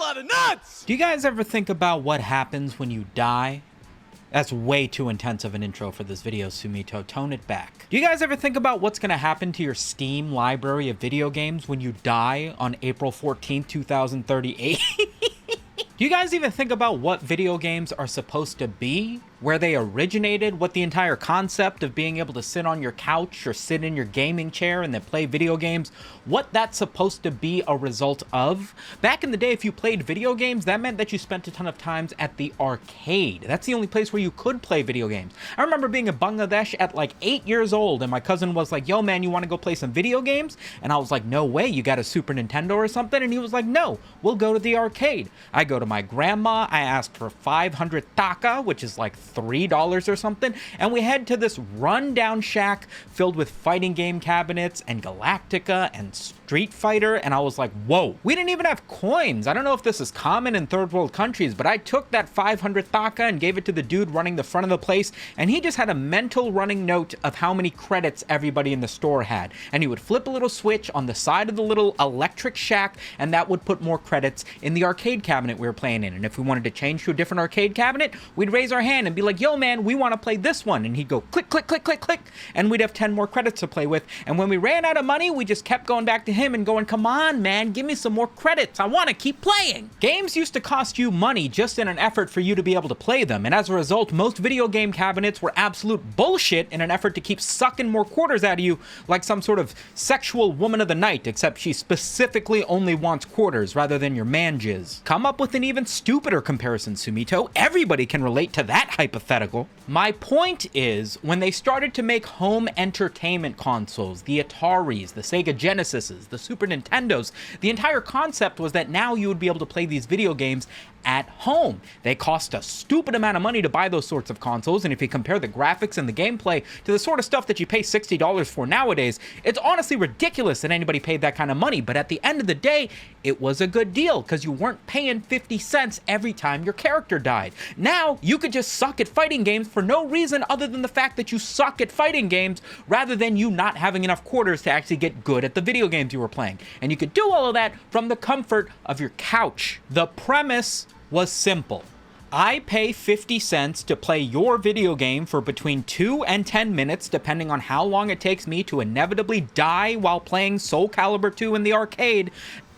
lot of nuts! Do you guys ever think about what happens when you die? That's way too intense of an intro for this video, Sumito. Tone it back. Do you guys ever think about what's going to happen to your Steam library of video games when you die on April 14th, 2038? Do you guys even think about what video games are supposed to be? Where they originated? What the entire concept of being able to sit on your couch or sit in your gaming chair and then play video games, what that's supposed to be a result of? Back in the day, if you played video games, that meant that you spent a ton of times at the arcade. That's the only place where you could play video games. I remember being in Bangladesh at like 8 years old, and my cousin was like, yo man, you want to go play some video games? And I was like, no way, you got a Super Nintendo or something? And he was like, no, we'll go to the arcade. I go to my grandma, I asked for 500 taka, which is like $3 or something, and we head to this rundown shack filled with fighting game cabinets and Galactica and Street Fighter, and I was like, whoa. We didn't even have coins. I don't know if this is common in third world countries, but I took that 500 taka and gave it to the dude running the front of the place, and he just had a mental running note of how many credits everybody in the store had, and he would flip a little switch on the side of the little electric shack, and that would put more credits in the arcade cabinet we were playing in. And if we wanted to change to a different arcade cabinet, we'd raise our hand and be like, yo man, we want to play this one. And he'd go click, click, click, click, click, and we'd have 10 more credits to play with. And when we ran out of money, we just kept going back to him and going, come on man, give me some more credits, I want to keep playing. Games used to cost you money just in an effort for you to be able to play them, and as a result, most video game cabinets were absolute bullshit in an effort to keep sucking more quarters out of you, like some sort of sexual woman of the night, except she specifically only wants quarters rather than your man jizz. Come up with an even stupider comparison, Sumito. Everybody can relate to that hypothetical. My point is, when they started to make home entertainment consoles, the Ataris, the Sega Genesises, the Super Nintendos, the entire concept was that now you would be able to play these video games at home. They cost a stupid amount of money to buy those sorts of consoles, and if you compare the graphics and the gameplay to the sort of stuff that you pay $60 for nowadays, it's honestly ridiculous that anybody paid that kind of money. But at the end of the day, it was a good deal because you weren't paying 50 cents every time your character died. Now, you could just suck at fighting games for no reason other than the fact that you suck at fighting games, rather than you not having enough quarters to actually get good at the video games you were playing. And you could do all of that from the comfort of your couch. The premise was simple. I pay 50 cents to play your video game for between 2 and 10 minutes, depending on how long it takes me to inevitably die while playing Soul Calibur 2 in the arcade,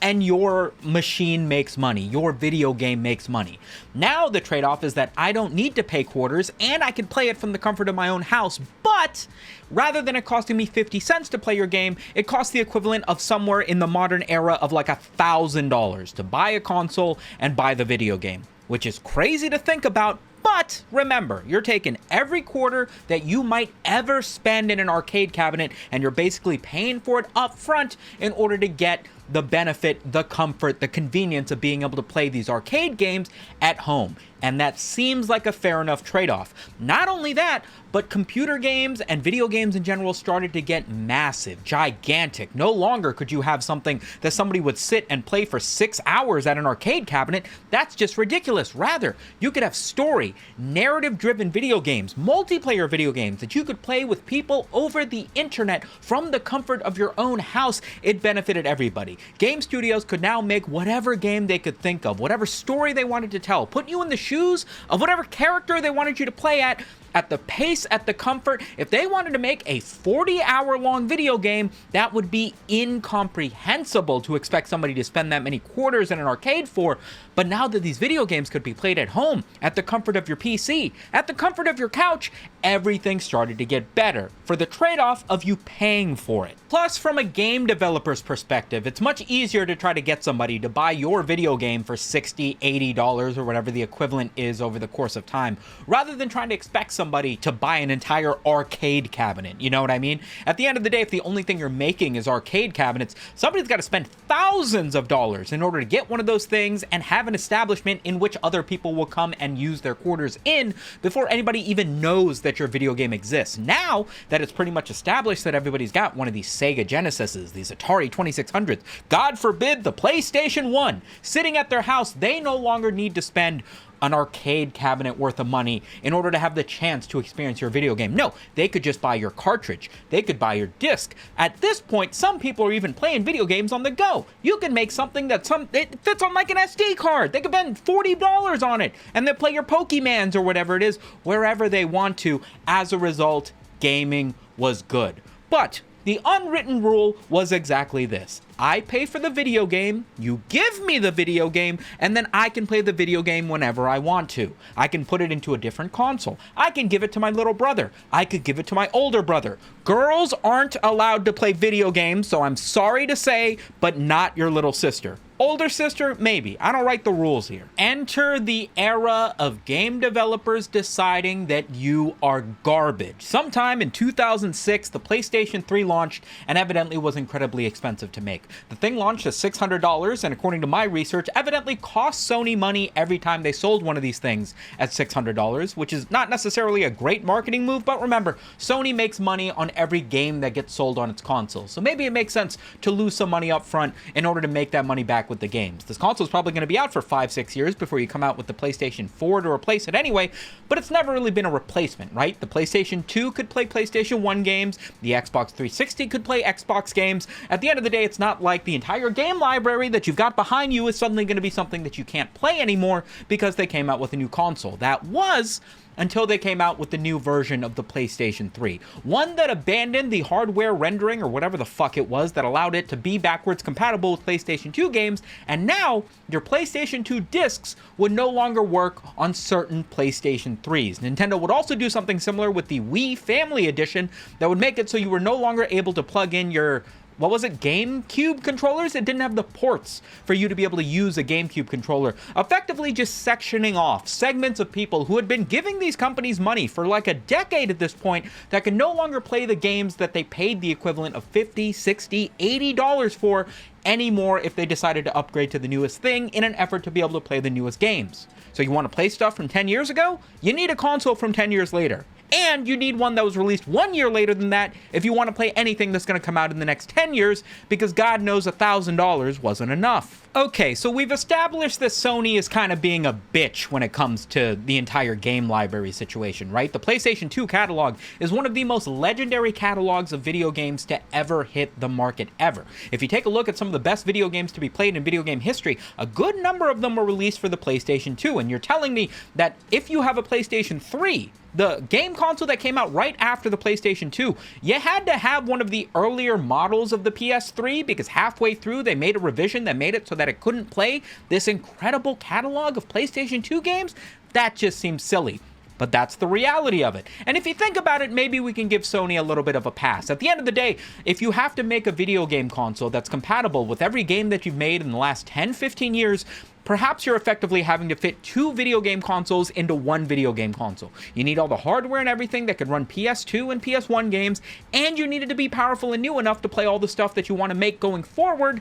and your machine makes money. Your video game makes money. Now the trade-off is that I don't need to pay quarters, and I can play it from the comfort of my own house, but rather than it costing me 50 cents to play your game, it costs the equivalent of somewhere in the modern era of like $1,000 to buy a console and buy the video game, which is crazy to think about. But remember, you're taking every quarter that you might ever spend in an arcade cabinet, and you're basically paying for it up front in order to get the benefit, the comfort, the convenience of being able to play these arcade games at home. And that seems like a fair enough trade-off. Not only that, but computer games and video games in general started to get massive, gigantic. No longer could you have something that somebody would sit and play for 6 hours at an arcade cabinet. That's just ridiculous. Rather, you could have story, narrative-driven video games, multiplayer video games that you could play with people over the internet from the comfort of your own house. It benefited everybody. Game studios could now make whatever game they could think of, whatever story they wanted to tell, put you in the shoes of whatever character they wanted you to play at the pace, at the comfort. If they wanted to make a 40-hour-long video game, that would be incomprehensible to expect somebody to spend that many quarters in an arcade for. But now that these video games could be played at home, at the comfort of your PC, at the comfort of your couch, everything started to get better for the trade-off of you paying for it. Plus, from a game developer's perspective, it's much easier to try to get somebody to buy your video game for $60, $80, or whatever the equivalent is over the course of time, rather than trying to expect somebody to buy an entire arcade cabinet. You know what I mean? At the end of the day, if the only thing you're making is arcade cabinets, somebody's got to spend thousands of dollars in order to get one of those things and have an establishment in which other people will come and use their quarters in before anybody even knows that your video game exists. Now that it's pretty much established that everybody's got one of these Sega Genesises, these Atari 2600s, God forbid the PlayStation 1, sitting at their house, they no longer need to spend an arcade cabinet worth of money in order to have the chance to experience your video game. No, they could just buy your cartridge. They could buy your disc. At this point, some people are even playing video games on the go. You can make something that it fits on like an SD card. They could spend $40 on it and then play your Pokemans or whatever it is wherever they want to. As a result, gaming was good. But the unwritten rule was exactly this. I pay for the video game, you give me the video game, and then I can play the video game whenever I want to. I can put it into a different console. I can give it to my little brother. I could give it to my older brother. Girls aren't allowed to play video games, so I'm sorry to say, but not your little sister. Older sister, maybe. I don't write the rules here. Enter the era of game developers deciding that you are garbage. Sometime in 2006, the PlayStation 3 launched and evidently was incredibly expensive to make. The thing launched at $600 and according to my research, evidently cost Sony money every time they sold one of these things at $600, which is not necessarily a great marketing move, but remember, Sony makes money on every game that gets sold on its console. So maybe it makes sense to lose some money up front in order to make that money back with the games. This console is probably going to be out for 5-6 years before you come out with the PlayStation 4 to replace it anyway, but it's never really been a replacement, right? The PlayStation 2 could play PlayStation 1 games, the Xbox 360 could play Xbox games. At the end of the day, it's not like the entire game library that you've got behind you is suddenly going to be something that you can't play anymore because they came out with a new console. That was until they came out with the new version of the PlayStation 3. One that abandoned the hardware rendering or whatever the fuck it was that allowed it to be backwards compatible with PlayStation 2 games, and now your PlayStation 2 discs would no longer work on certain PlayStation 3s. Nintendo would also do something similar with the Wii Family Edition that would make it so you were no longer able to plug in your GameCube controllers? It didn't have the ports for you to be able to use a GameCube controller, effectively just sectioning off segments of people who had been giving these companies money for like a decade at this point that could no longer play the games that they paid the equivalent of $50, $60, $80 for anymore if they decided to upgrade to the newest thing in an effort to be able to play the newest games. So you want to play stuff from 10 years ago? You need a console from 10 years later. And you need one that was released 1 year later than that if you want to play anything that's going to come out in the next 10 years, because God knows $1,000 wasn't enough. Okay, so we've established that Sony is kind of being a bitch when it comes to the entire game library situation, right? The PlayStation 2 catalog is one of the most legendary catalogs of video games to ever hit the market ever. If you take a look at some of the best video games to be played in video game history, a good number of them were released for the PlayStation 2, and you're telling me that if you have a PlayStation 3, the game console that came out right after the PlayStation 2, you had to have one of the earlier models of the PS3 because halfway through they made a revision that made it so that it couldn't play this incredible catalog of PlayStation 2 games? That just seems silly. But that's the reality of it. And if you think about it, maybe we can give Sony a little bit of a pass. At the end of the day, if you have to make a video game console that's compatible with every game that you've made in the last 10, 15 years, perhaps you're effectively having to fit 2 video game consoles into 1 video game console. You need all the hardware and everything that could run PS2 and PS1 games, and you need it to be powerful and new enough to play all the stuff that you want to make going forward,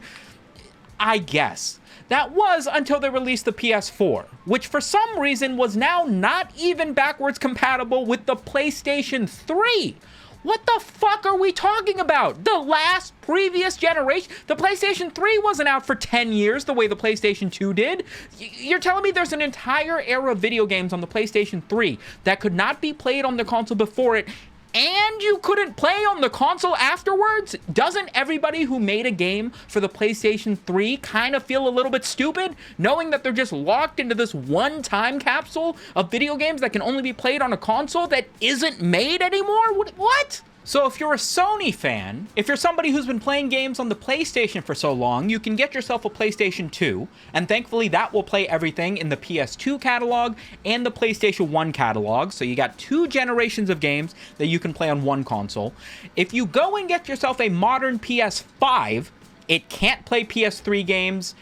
I guess. That was until they released the PS4, which for some reason was now not even backwards compatible with the PlayStation 3. What the fuck are we talking about? The last previous generation? The PlayStation 3 wasn't out for 10 years the way the PlayStation 2 did. You're telling me there's an entire era of video games on the PlayStation 3 that could not be played on the console before it, and you couldn't play on the console afterwards? Doesn't everybody who made a game for the PlayStation 3 kind of feel a little bit stupid, knowing that they're just locked into this one time capsule of video games that can only be played on a console that isn't made anymore? What? So if you're a Sony fan, if you're somebody who's been playing games on the PlayStation for so long, you can get yourself a PlayStation 2, and thankfully that will play everything in the PS2 catalog and the PlayStation 1 catalog, so you got 2 generations of games that you can play on one console. If you go and get yourself a modern PS5, it can't play PS3 games,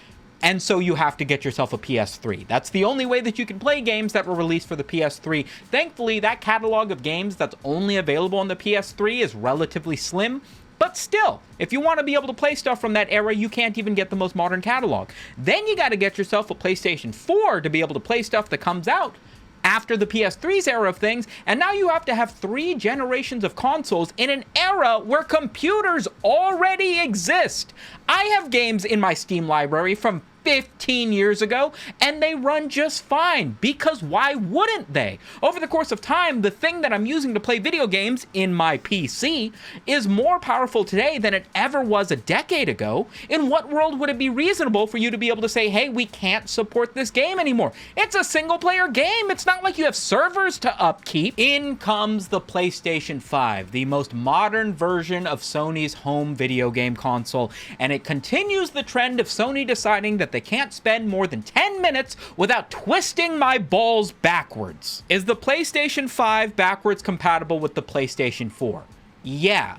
and so you have to get yourself a PS3. That's the only way that you can play games that were released for the PS3. Thankfully, that catalog of games that's only available on the PS3 is relatively slim, but still, if you want to be able to play stuff from that era, you can't even get the most modern catalog. Then you got to get yourself a PlayStation 4 to be able to play stuff that comes out after the PS3's era of things, and now you have to have 3 generations of consoles in an era where computers already exist. I have games in my Steam library from 15 years ago, and they run just fine, because why wouldn't they? Over the course of time, the thing that I'm using to play video games in my PC is more powerful today than it ever was a decade ago. In what world would it be reasonable for you to be able to say, hey, we can't support this game anymore? It's a single player game. It's not like you have servers to upkeep. In comes the PlayStation 5, the most modern version of Sony's home video game console, and it continues the trend of Sony deciding that they can't spend more than 10 minutes without twisting my balls backwards. Is the PlayStation 5 backwards compatible with the PlayStation 4? Yeah.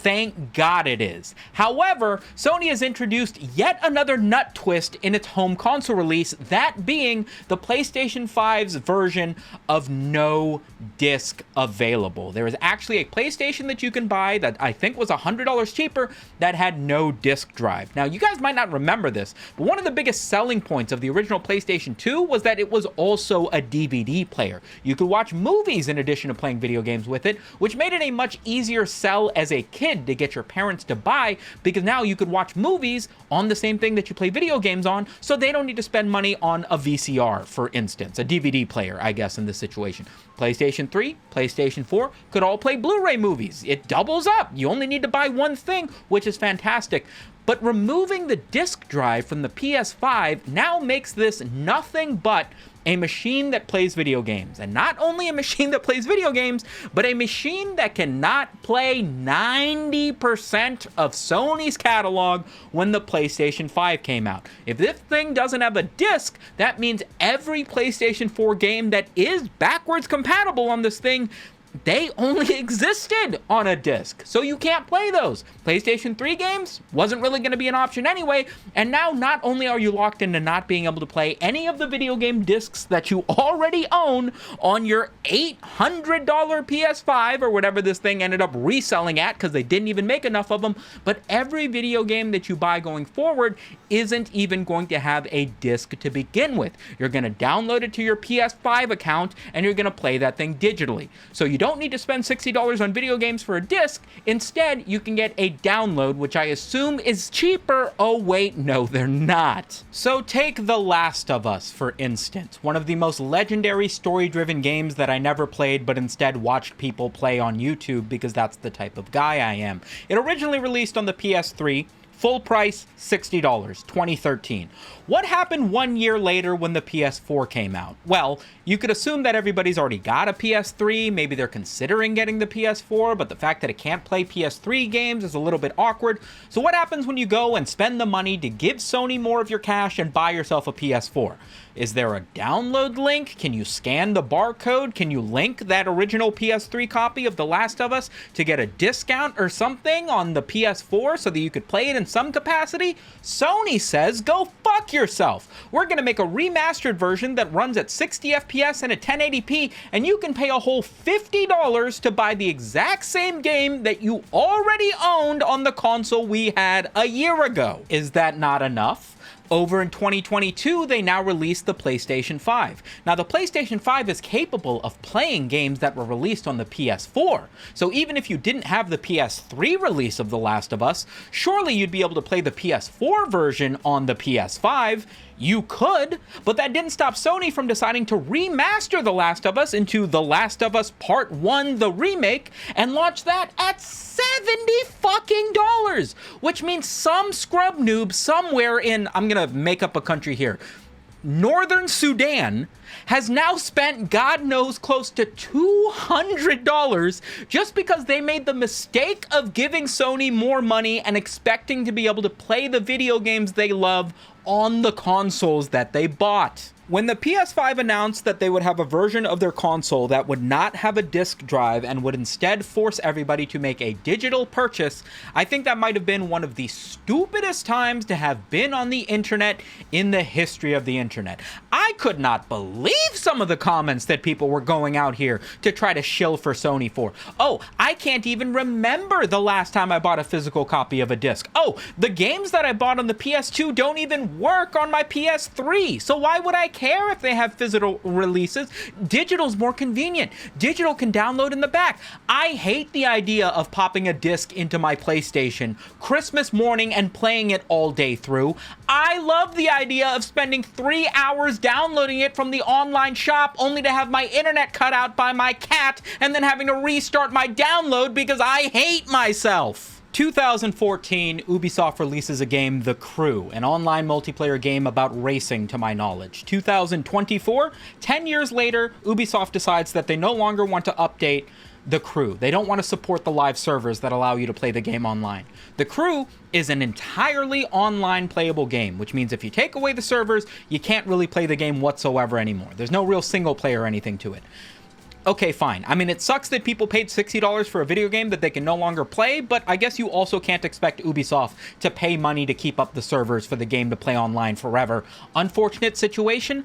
Thank God it is. However, Sony has introduced yet another nut twist in its home console release, that being the PlayStation 5's version of no disc available. There is actually a PlayStation that you can buy that I think was $100 cheaper that had no disc drive. Now, you guys might not remember this, but one of the biggest selling points of the original PlayStation 2 was that it was also a DVD player. You could watch movies in addition to playing video games with it, which made it a much easier sell as a kid to get your parents to buy, because now you could watch movies on the same thing that you play video games on, so they don't need to spend money on a VCR, for instance, a DVD player, I guess, in this situation. PlayStation 3, PlayStation 4 could all play Blu-ray movies. It doubles up. You only need to buy one thing, which is fantastic. But removing the disc drive from the PS5 now makes this nothing but a machine that plays video games. And not only a machine that plays video games, but a machine that cannot play 90% of Sony's catalog when the PlayStation 5 came out. If this thing doesn't have a disc, that means every PlayStation 4 game that is backwards compatible on this thing, they only existed on a disc, so you can't play those. PlayStation 3 games wasn't really going to be an option anyway, and now not only are you locked into not being able to play any of the video game discs that you already own on your $800 PS5 or whatever this thing ended up reselling at, because they didn't even make enough of them, but every video game that you buy going forward isn't even going to have a disc to begin with. You're going to download it to your PS5 account, and you're going to play that thing digitally. So you don't need to spend $60 on video games for a disc. Instead, you can get a download, which I assume is cheaper. Oh wait, no, they're not. So take The Last of Us, for instance, one of the most legendary story-driven games that I never played, but instead watched people play on YouTube because that's the type of guy I am. It originally released on the PS3, full price, $60, 2013. What happened 1 year later when the PS4 came out? Well, you could assume that everybody's already got a PS3, maybe they're considering getting the PS4, but the fact that it can't play PS3 games is a little bit awkward. So what happens when you go and spend the money to give Sony more of your cash and buy yourself a PS4? Is there a download link? Can you scan the barcode? Can you link that original PS3 copy of The Last of Us to get a discount or something on the PS4 so that you could play it in some capacity? Sony says, go fuck yourself. We're going to make a remastered version that runs at 60 FPS and at 1080p, and you can pay a whole $50 to buy the exact same game that you already owned on the console we had a year ago. Is that not enough? Over in 2022, they now released the PlayStation 5. Now, the PlayStation 5 is capable of playing games that were released on the PS4. So even if you didn't have the PS3 release of The Last of Us, surely you'd be able to play the PS4 version on the PS5. You could, but that didn't stop Sony from deciding to remaster The Last of Us into The Last of Us Part 1, the remake, and launch that at $70 fucking dollars, which means some scrub noob somewhere in, I'm gonna make up a country here, Northern Sudan, has now spent God knows close to $200 just because they made the mistake of giving Sony more money and expecting to be able to play the video games they love on the consoles that they bought. When the PS5 announced that they would have a version of their console that would not have a disc drive and would instead force everybody to make a digital purchase, I think that might have been one of the stupidest times to have been on the internet in the history of the internet. I could not believe some of the comments that people were going out here to try to shill for Sony for. Oh, I can't even remember the last time I bought a physical copy of a disc. Oh, the games that I bought on the PS2 don't even work on my PS3. So why would I care if they have physical releases? Digital's more convenient. Digital can download in the back. I hate the idea of popping a disc into my PlayStation Christmas morning and playing it all day through. I love the idea of spending 3 hours downloading it from the online shop only to have my internet cut out by my cat and then having to restart my download because I hate myself. 2014, Ubisoft releases a game, The Crew, an online multiplayer game about racing to my knowledge. 2024, 10 years later, Ubisoft decides that they no longer want to update The Crew. They don't want to support the live servers that allow you to play the game online. The Crew is an entirely online playable game, which means if you take away the servers, you can't really play the game whatsoever anymore. There's no real single player or anything to it. Okay, fine. I mean, it sucks that people paid $60 for a video game that they can no longer play, but I guess you also can't expect Ubisoft to pay money to keep up the servers for the game to play online forever. Unfortunate situation.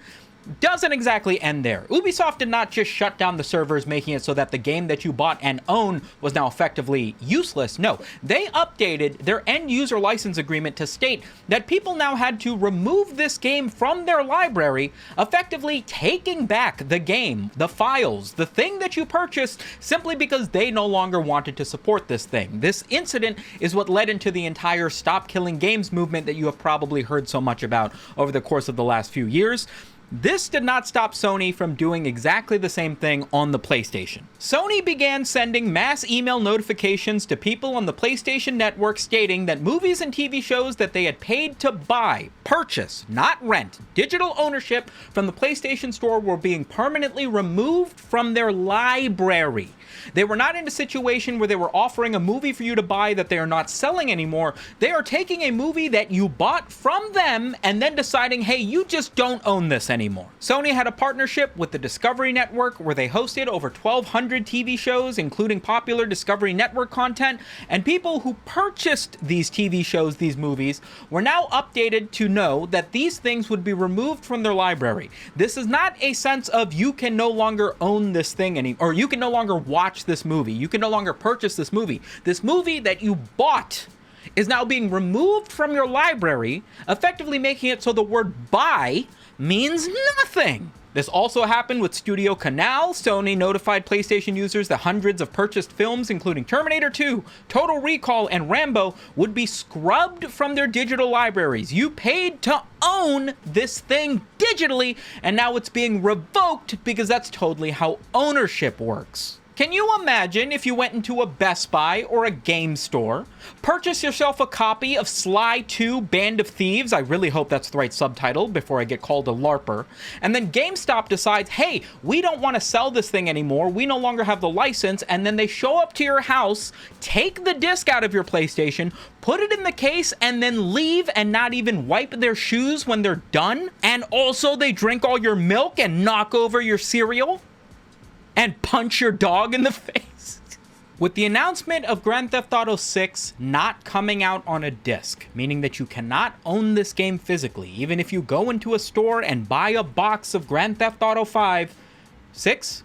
Doesn't exactly end there. Ubisoft did not just shut down the servers, making it so that the game that you bought and own was now effectively useless. No, they updated their end user license agreement to state that people now had to remove this game from their library, effectively taking back the game, the files, the thing that you purchased, simply because they no longer wanted to support this thing. This incident is what led into the entire Stop Killing Games movement that you have probably heard so much about over the course of the last few years. This did not stop Sony from doing exactly the same thing on the PlayStation. Sony began sending mass email notifications to people on the PlayStation Network stating that movies and TV shows that they had paid to buy, purchase, not rent, digital ownership from the PlayStation Store were being permanently removed from their library. They were not in a situation where they were offering a movie for you to buy that they are not selling anymore. They are taking a movie that you bought from them and then deciding, hey, you just don't own this anymore. Sony had a partnership with the Discovery Network where they hosted over 1,200 TV shows, including popular Discovery Network content, and people who purchased these TV shows, these movies, were now updated to know that these things would be removed from their library. This is not a sense of you can no longer own this thing anymore, or you can no longer watch this movie. You can no longer purchase this movie. This movie that you bought is now being removed from your library, effectively making it so the word buy means nothing. This also happened with Studio Canal. Sony notified PlayStation users that hundreds of purchased films, including Terminator 2, Total Recall, and Rambo, would be scrubbed from their digital libraries. You paid to own this thing digitally, and now it's being revoked because that's totally how ownership works. Can you imagine if you went into a Best Buy or a game store, purchase yourself a copy of Sly 2 Band of Thieves, I really hope that's the right subtitle before I get called a LARPer, and then GameStop decides, hey, we don't want to sell this thing anymore, we no longer have the license, and then they show up to your house, take the disc out of your PlayStation, put it in the case, and then leave and not even wipe their shoes when they're done, and also they drink all your milk and knock over your cereal? And punch your dog in the face. With the announcement of Grand Theft Auto 6 not coming out on a disc, meaning that you cannot own this game physically, even if you go into a store and buy a box of Grand Theft Auto 6,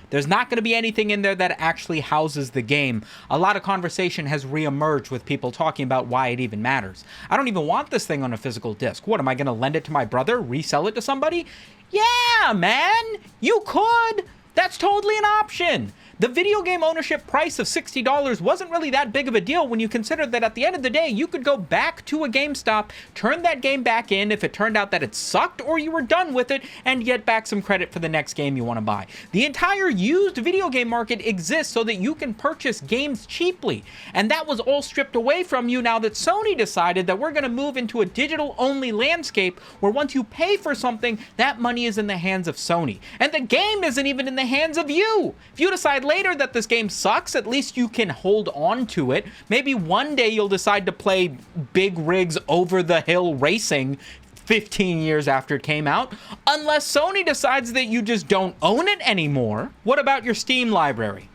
there's not going to be anything in there that actually houses the game. A lot of conversation has reemerged with people talking about why it even matters. I don't even want this thing on a physical disc. What, am I going to lend it to my brother, resell it to somebody? Yeah, man, you could. That's totally an option. The video game ownership price of $60 wasn't really that big of a deal when you consider that at the end of the day, you could go back to a GameStop, turn that game back in if it turned out that it sucked or you were done with it, and get back some credit for the next game you want to buy. The entire used video game market exists so that you can purchase games cheaply, and that was all stripped away from you now that Sony decided that we're going to move into a digital-only landscape where once you pay for something, that money is in the hands of Sony, and the game isn't even in the hands of you. If you decide later that this game sucks, at least you can hold on to it. Maybe one day you'll decide to play Big Rigs Over the Hill Racing 15 years after it came out, unless Sony decides that you just don't own it anymore. What about your Steam library?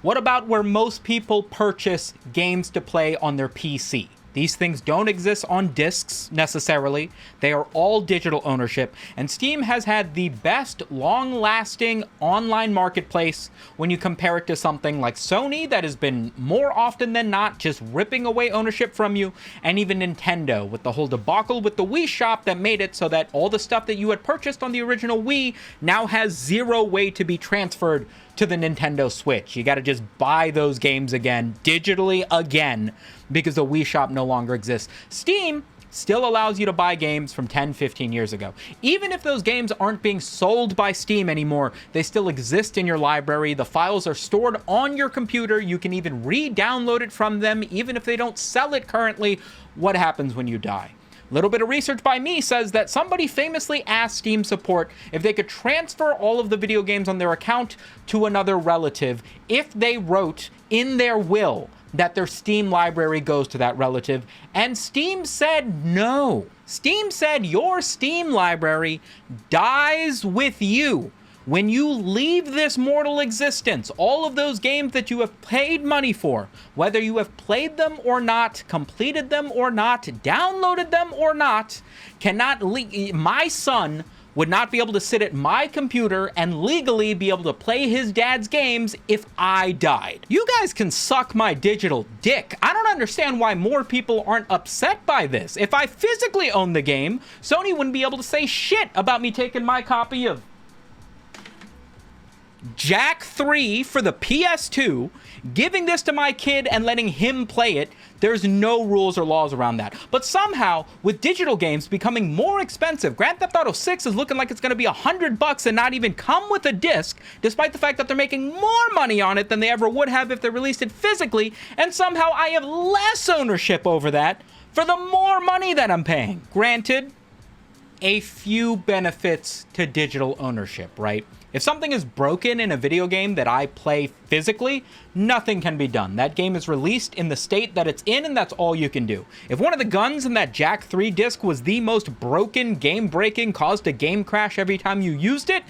What about where most people purchase games to play on their PC? These things don't exist on discs necessarily. They are all digital ownership, and Steam has had the best long-lasting online marketplace when you compare it to something like Sony that has been more often than not just ripping away ownership from you, and even Nintendo with the whole debacle with the Wii shop that made it so that all the stuff that you had purchased on the original Wii now has zero way to be transferred to the Nintendo Switch. You got to just buy those games again, digitally again, because the Wii shop no longer exists. Steam still allows you to buy games from 10, 15 years ago. Even if those games aren't being sold by Steam anymore, they still exist in your library. The files are stored on your computer. You can even re-download it from them, even if they don't sell it currently. What happens when you die? Little bit of research by me says that somebody famously asked Steam support if they could transfer all of the video games on their account to another relative if they wrote in their will that their Steam library goes to that relative, and Steam said no. Steam said your Steam library dies with you. When you leave this mortal existence, all of those games that you have paid money for, whether you have played them or not, completed them or not, downloaded them or not, cannot my son would not be able to sit at my computer and legally be able to play his dad's games if I died. You guys can suck my digital dick. I don't understand why more people aren't upset by this. If I physically owned the game, Sony wouldn't be able to say shit about me taking my copy of Jack 3 for the PS2, giving this to my kid and letting him play it. There's no rules or laws around that. But somehow, with digital games becoming more expensive, Grand Theft Auto 6 is looking like it's going to be $100 and not even come with a disc, despite the fact that they're making more money on it than they ever would have if they released it physically, and somehow I have less ownership over that for the more money that I'm paying. Granted, a few benefits to digital ownership, right? If something is broken in a video game that I play physically, nothing can be done. That game is released in the state that it's in, and that's all you can do. If one of the guns in that Jack 3 disc was the most broken, game-breaking, caused a game crash every time you used it,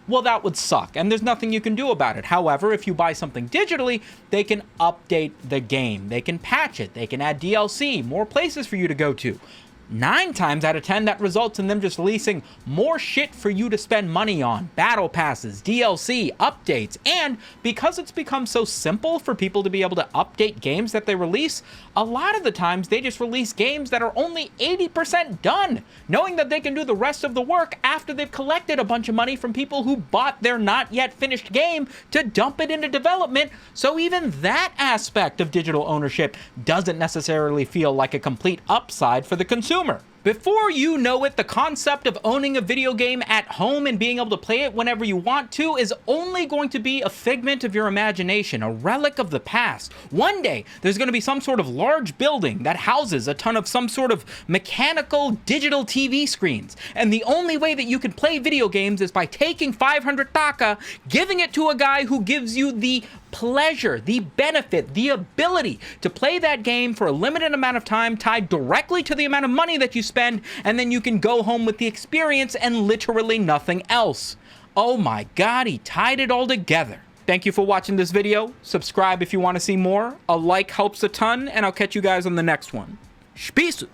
well, that would suck, and there's nothing you can do about it. However, if you buy something digitally, they can update the game. They can patch it. They can add DLC, more places for you to go to. 9 times out of 10, that results in them just releasing more shit for you to spend money on. Battle passes, DLC, updates, and because it's become so simple for people to be able to update games that they release, a lot of the times they just release games that are only 80% done, knowing that they can do the rest of the work after they've collected a bunch of money from people who bought their not yet finished game to dump it into development. So even that aspect of digital ownership doesn't necessarily feel like a complete upside for the consumer. Before you know it, the concept of owning a video game at home and being able to play it whenever you want to is only going to be a figment of your imagination, a relic of the past. One day, there's going to be some sort of large building that houses a ton of some sort of mechanical digital TV screens, and the only way that you can play video games is by taking 500 taka, giving it to a guy who gives you the pleasure, the benefit, the ability to play that game for a limited amount of time tied directly to the amount of money that you spend, and then you can go home with the experience and literally nothing else. Oh my god, he tied it all together. Thank you for watching this video. Subscribe if you want to see more. A like helps a ton, and I'll catch you guys on the next one. Peace.